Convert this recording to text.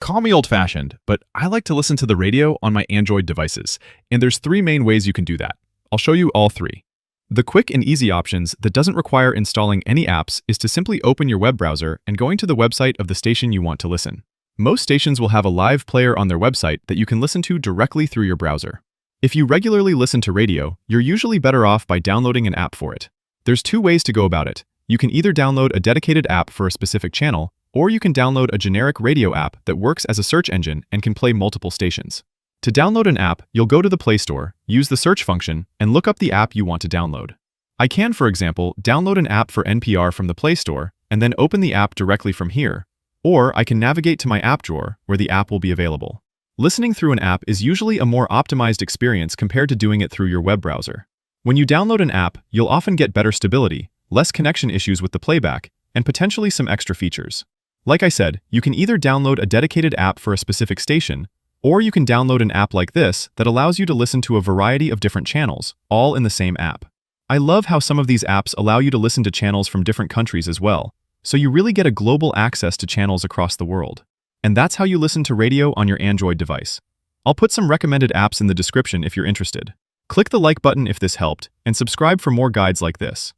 Call me old-fashioned, but I like to listen to the radio on my Android devices, and there's three main ways you can do that. I'll show you all three. The quick and easy options that doesn't require installing any apps is to simply open your web browser and going to the website of the station you want to listen. Most stations will have a live player on their website that you can listen to directly through your browser. If you regularly listen to radio, you're usually better off by downloading an app for it. There's two ways to go about it. You can either download a dedicated app for a specific channel, or you can download a generic radio app that works as a search engine and can play multiple stations. To download an app, you'll go to the Play Store, use the search function, and look up the app you want to download. I can, for example, download an app for NPR from the Play Store and then open the app directly from here, or I can navigate to my app drawer where the app will be available. Listening through an app is usually a more optimized experience compared to doing it through your web browser. When you download an app, you'll often get better stability, less connection issues with the playback, and potentially some extra features. Like I said, you can either download a dedicated app for a specific station, or you can download an app like this that allows you to listen to a variety of different channels, all in the same app. I love how some of these apps allow you to listen to channels from different countries as well, so you really get a global access to channels across the world. And that's how you listen to radio on your Android device. I'll put some recommended apps in the description if you're interested. Click the like button if this helped, and subscribe for more guides like this.